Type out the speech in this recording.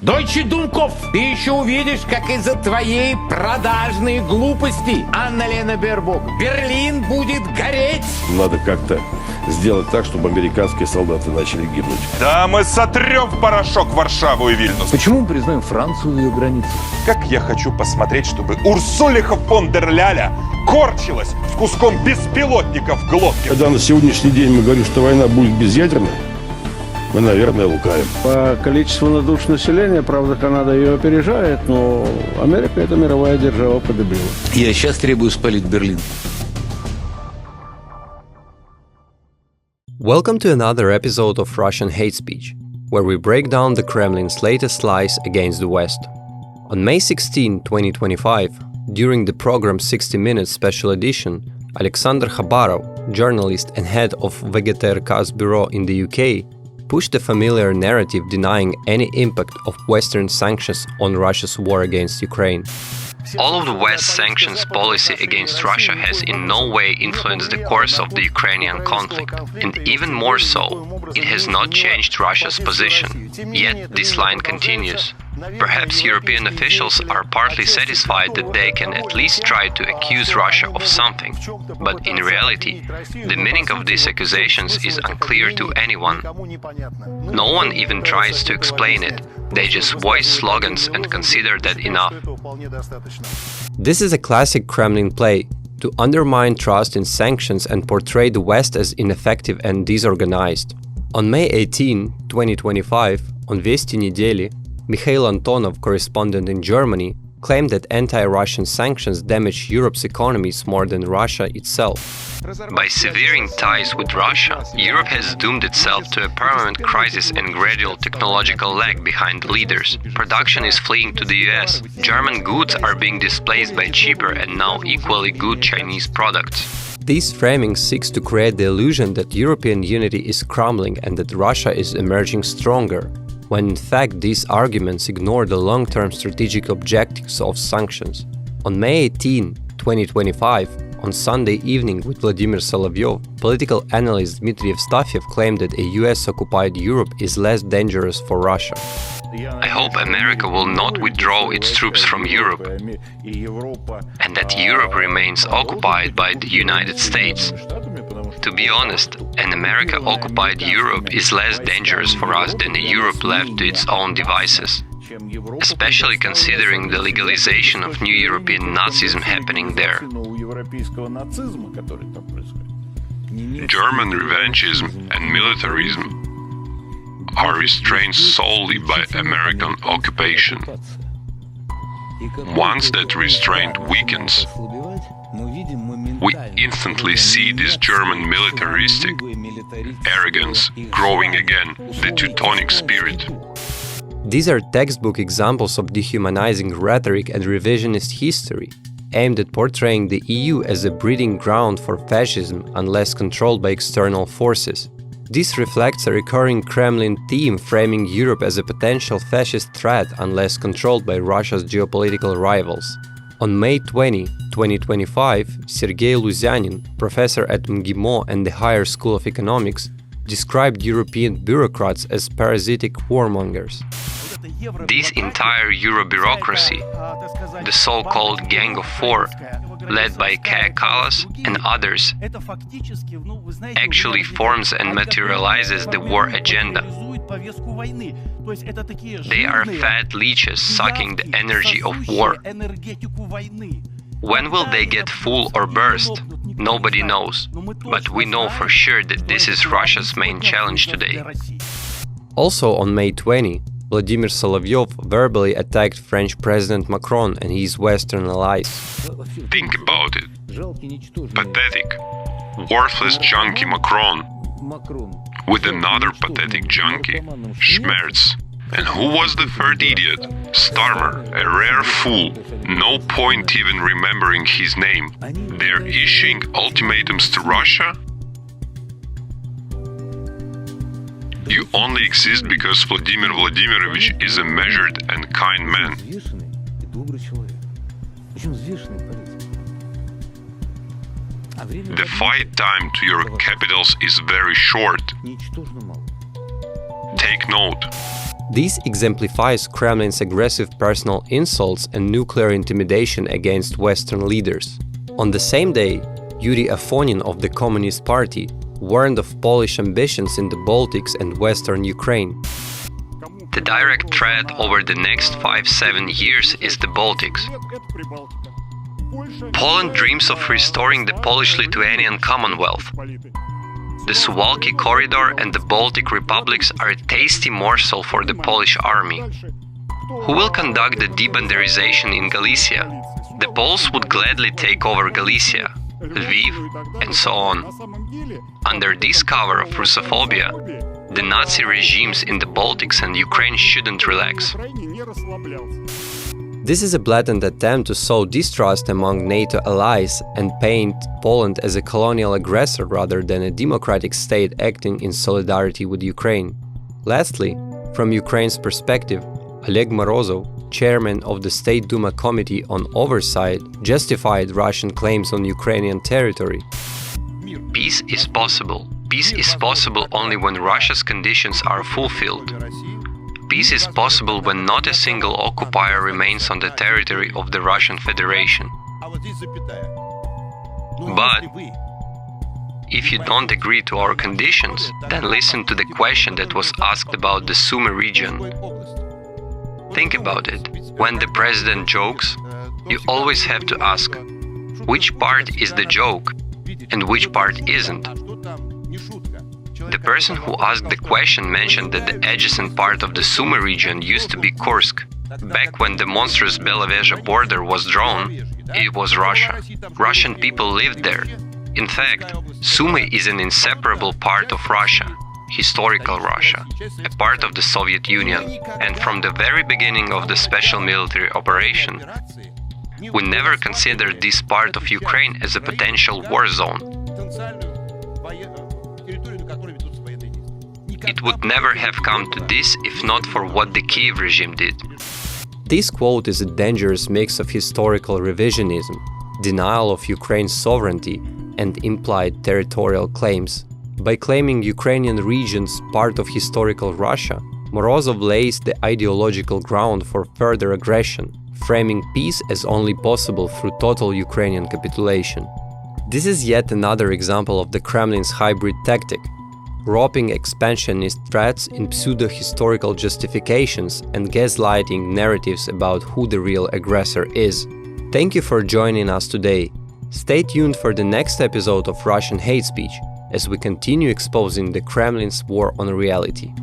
Дойче Дунков, ты еще увидишь, как из-за твоей продажной глупости, Анна-Лена Бербок, Берлин будет гореть. Надо как-то сделать так, чтобы американские солдаты начали гибнуть. Да мы сотрем в порошок Варшаву и Вильнюс. Почему мы признаем Францию в ее границах? Как я хочу посмотреть, чтобы Урсулиха фон дер Ляля корчилась с куском беспилотника в глотке. Когда на сегодняшний день мы говорим, что война будет безъядерной, мы, наверное, лукавим. По количеству на душу населения, правда, Канада ее опережает, но Америка — это мировая держава победила. Я сейчас требую спалить Берлин. Welcome to another episode of Russian Hate Speech, where we break down the Kremlin's latest lies against the West. On May 16, 2025, during the program's 60 Minutes special edition, Alexander Khabarov, journalist and head of VGTRK's bureau in the UK, pushed a familiar narrative denying any impact of Western sanctions on Russia's war against Ukraine. All of the West's sanctions policy against Russia has in no way influenced the course of the Ukrainian conflict, and even more so, it has not changed Russia's position. Yet this line continues. Perhaps European officials are partly satisfied that they can at least try to accuse Russia of something, but in reality, the meaning of these accusations is unclear to anyone. No one even tries to explain it. They just voice slogans and consider that enough. This is a classic Kremlin play to undermine trust in sanctions and portray the West as ineffective and disorganized. On May 18, 2025, on Vesti Nedeli, Mikhail Antonov, correspondent in Germany, claimed that anti-Russian sanctions damage Europe's economies more than Russia itself. By severing ties with Russia, Europe has doomed itself to a permanent crisis and gradual technological lag behind the leaders. Production is fleeing to the US. German goods are being displaced by cheaper and now equally good Chinese products. This framing seeks to create the illusion that European unity is crumbling and that Russia is emerging stronger, when in fact these arguments ignore the long-term strategic objectives of sanctions. On May 18, 2025, on Sunday evening with Vladimir Soliv, political analyst Dmitry Evstafiev claimed that a US-occupied Europe is less dangerous for Russia. I hope America will not withdraw its troops from Europe, and that Europe remains occupied by the United States. To be honest, an America-occupied Europe is less dangerous for us than a Europe left to its own devices, especially considering the legalization of new European Nazism happening there. German revanchism and militarism are restrained solely by American occupation. Once that restraint weakens, we instantly see this German militaristic arrogance growing again, the Teutonic spirit. These are textbook examples of dehumanizing rhetoric and revisionist history, aimed at portraying the EU as a breeding ground for fascism unless controlled by external forces. This reflects a recurring Kremlin theme framing Europe as a potential fascist threat unless controlled by Russia's geopolitical rivals. On May 20, 2025, Sergei Luzyanin, professor at MGIMO and the Higher School of Economics, described European bureaucrats as parasitic warmongers. This entire Euro-bureaucracy, the so-called Gang of Four, led by Kaja Kallas and others, actually forms and materializes the war agenda. They are fat leeches sucking the energy of war. When will they get full or burst? Nobody knows, but we know for sure that this is Russia's main challenge today. Also on May 20, Vladimir Soliv verbally attacked French President Macron and his Western allies. Think about it. Pathetic, worthless junkie Macron with another pathetic junkie, Schmerz. And who was the third idiot? Starmer, a rare fool. No point even remembering his name. They're issuing ultimatums to Russia? You only exist because Vladimir Vladimirovich is a measured and kind man. The fight time to your capitals is very short. Take note. This exemplifies Kremlin's aggressive personal insults and nuclear intimidation against Western leaders. On the same day, Yudi Aonian of the Communist Party warned of Polish ambitions in the Baltics and Western Ukraine. The direct threat over the next 5-7 years is the Baltics. Poland dreams of restoring the Polish-Lithuanian Commonwealth. The Suwalki Corridor and the Baltic republics are a tasty morsel for the Polish army. Who will conduct the debanderization in Galicia? The Poles would gladly take over Galicia, Lviv, and so on. Under this cover of Russophobia, the Nazi regimes in the Baltics and Ukraine shouldn't relax. This is a blatant attempt to sow distrust among NATO allies and paint Poland as a colonial aggressor rather than a democratic state acting in solidarity with Ukraine. Lastly, from Ukraine's perspective, Oleg Morozov, chairman of the State Duma Committee on Oversight, justified Russian claims on Ukrainian territory. Peace is possible. Peace is possible only when Russia's conditions are fulfilled. Peace is possible when not a single occupier remains on the territory of the Russian Federation. But if you don't agree to our conditions, then listen to the question that was asked about the Sumy region. Think about it. When the president jokes, you always have to ask, which part is the joke and which part isn't? The person who asked the question mentioned that the adjacent part of the Sumy region used to be Kursk. Back when the monstrous Belovezha border was drawn, it was Russia. Russian people lived there. In fact, Sumy is an inseparable part of Russia, historical Russia, a part of the Soviet Union, and from the very beginning of the special military operation, we never considered this part of Ukraine as a potential war zone. It would never have come to this if not for what the Kiev regime did. This quote is a dangerous mix of historical revisionism, denial of Ukraine's sovereignty, and implied territorial claims. By claiming Ukrainian regions part of historical Russia, Morozov lays the ideological ground for further aggression, framing peace as only possible through total Ukrainian capitulation. This is yet another example of the Kremlin's hybrid tactic, wrapping expansionist threats in pseudo-historical justifications and gaslighting narratives about who the real aggressor is. Thank you for joining us today. Stay tuned for the next episode of Russian Hate Speech, as we continue exposing the Kremlin's war on reality.